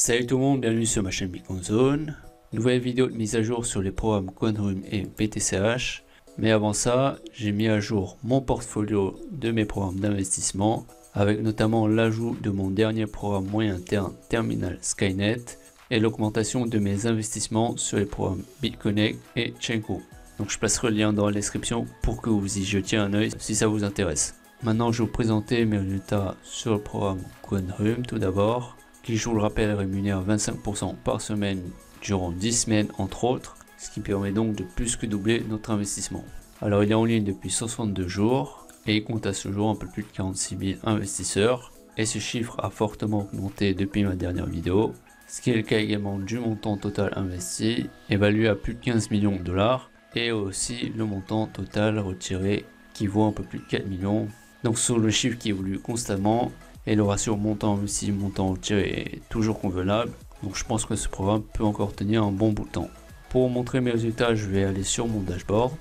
Salut tout le monde, bienvenue sur ma chaîne Bitcoin Zone. Nouvelle vidéo de mise à jour sur les programmes Quantum et BTCH. Mais avant ça, j'ai mis à jour mon portfolio de mes programmes d'investissement, avec notamment l'ajout de mon dernier programme moyen terme Terminal Skynet et l'augmentation de mes investissements sur les programmes BitConnect et Chainco. Donc je placerai le lien dans la description pour que vous y jetiez un œil si ça vous intéresse. Maintenant je vais vous présenter mes résultats sur le programme Quantum tout d'abord, qui, je vous le rappelle, rémunère 25% par semaine durant 10 semaines entre autres, ce qui permet donc de plus que doubler notre investissement. Alors il est en ligne depuis 162 jours et il compte à ce jour un peu plus de 46 000 investisseurs, et ce chiffre a fortement augmenté depuis ma dernière vidéo, ce qui est le cas également du montant total investi, évalué à plus de 15 millions de dollars, et aussi le montant total retiré qui vaut un peu plus de 4 millions. Donc sur le chiffre qui évolue constamment, et le ratio montant investi montant retiré est toujours convenable, donc je pense que ce programme peut encore tenir un bon bout de temps. Pour vous montrer mes résultats, je vais aller sur mon dashboard.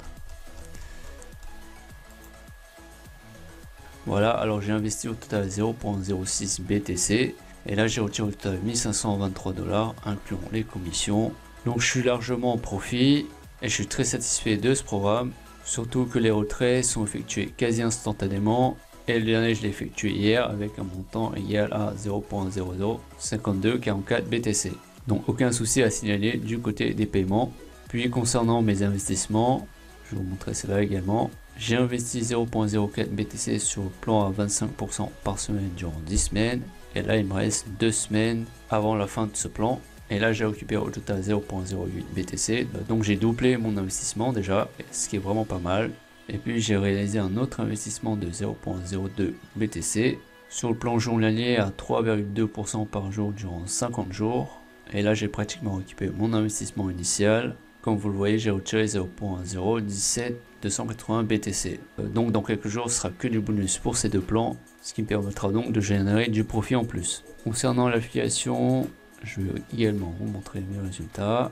Voilà, alors j'ai investi au total 0.06 BTC et là j'ai retiré au total 1523 $, incluant les commissions. Donc je suis largement en profit et je suis très satisfait de ce programme, surtout que les retraits sont effectués quasi instantanément. Et le dernier, je l'ai effectué hier avec un montant égal à 0.005244 BTC. Donc aucun souci à signaler du côté des paiements. Puis concernant mes investissements, je vais vous montrer cela également. J'ai investi 0.04 BTC sur le plan à 25% par semaine durant 10 semaines. Et là, il me reste 2 semaines avant la fin de ce plan. Et là, j'ai récupéré au total 0.08 BTC. Donc j'ai doublé mon investissement déjà, ce qui est vraiment pas mal. Et puis j'ai réalisé un autre investissement de 0.02 BTC sur le plan journalier à 3,2% par jour durant 50 jours. Et là j'ai pratiquement récupéré mon investissement initial. Comme vous le voyez, j'ai retiré 0.017280 BTC. Donc dans quelques jours, ce sera que du bonus pour ces deux plans, ce qui me permettra donc de générer du profit en plus. Concernant l'affiliation, je vais également vous montrer mes résultats.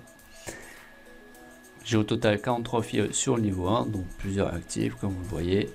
J'ai au total 43 filles sur le niveau 1, donc plusieurs actifs comme vous le voyez,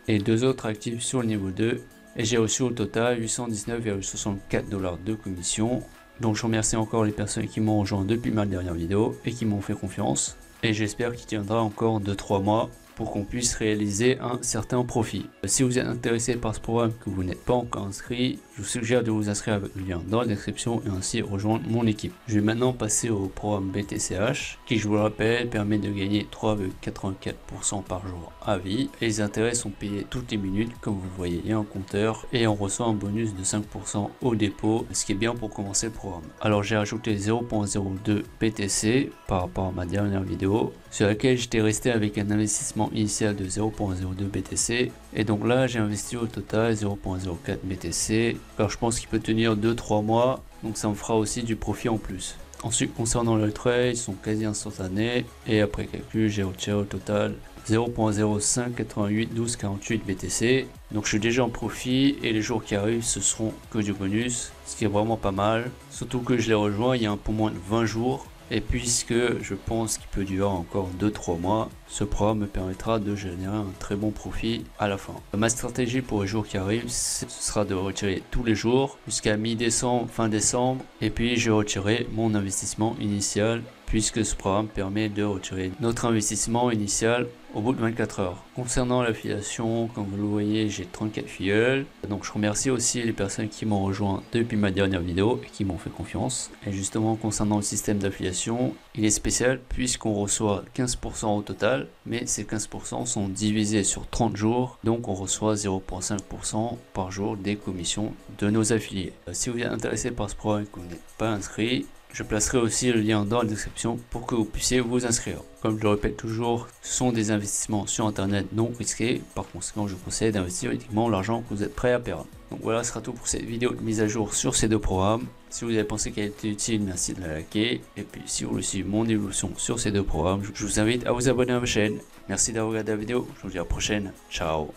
et 2 autres actifs sur le niveau 2, et j'ai reçu au total 819,64 $ de commission. Donc je remercie encore les personnes qui m'ont rejoint depuis ma dernière vidéo et qui m'ont fait confiance, et j'espère qu'il tiendra encore 2-3 mois pour qu'on puisse réaliser un certain profit. Si vous êtes intéressé par ce programme, que vous n'êtes pas encore inscrit, je vous suggère de vous inscrire avec le lien dans la description et ainsi rejoindre mon équipe. Je vais maintenant passer au programme BTCH qui, je vous le rappelle, permet de gagner 3,84% par jour à vie, et les intérêts sont payés toutes les minutes. Comme vous le voyez, il y a un compteur et on reçoit un bonus de 5% au dépôt, ce qui est bien pour commencer le programme. Alors j'ai ajouté 0.02 BTC par rapport à ma dernière vidéo sur laquelle j'étais resté avec un investissement initial de 0.02 BTC, et donc là j'ai investi au total 0.04 BTC, car je pense qu'il peut tenir 2-3 mois, donc ça me fera aussi du profit en plus. Ensuite, concernant le trade, ils sont quasi instantanés, et après calcul, j'ai retiré au total 0.05881248 BTC. Donc je suis déjà en profit, et les jours qui arrivent ce seront que du bonus, ce qui est vraiment pas mal, surtout que je l'ai rejoint il y a un peu moins de 20 jours. Et puisque je pense qu'il peut durer encore 2-3 mois, ce programme me permettra de générer un très bon profit à la fin. Ma stratégie pour les jours qui arrivent, ce sera de retirer tous les jours jusqu'à mi-décembre, fin décembre. Et puis je retirerai mon investissement initial, puisque ce programme permet de retirer notre investissement initial au bout de 24 heures. Concernant l'affiliation, comme vous le voyez, j'ai 34 filleuls. Donc je remercie aussi les personnes qui m'ont rejoint depuis ma dernière vidéo et qui m'ont fait confiance. Et justement, concernant le système d'affiliation, il est spécial puisqu'on reçoit 15% au total, mais ces 15% sont divisés sur 30 jours, donc on reçoit 0.5% par jour des commissions de nos affiliés. Si vous êtes intéressé par ce programme et que vous n'êtes pas inscrit, je placerai aussi le lien dans la description pour que vous puissiez vous inscrire. Comme je le répète toujours, ce sont des investissements sur internet non risqués. Par conséquent, je vous conseille d'investir uniquement l'argent que vous êtes prêt à perdre. Donc voilà, ce sera tout pour cette vidéo de mise à jour sur ces deux programmes. Si vous avez pensé qu'elle était utile, merci de la liker. Et puis si vous voulez suivre mon évolution sur ces deux programmes, je vous invite à vous abonner à ma chaîne. Merci d'avoir regardé la vidéo. Je vous dis à la prochaine. Ciao.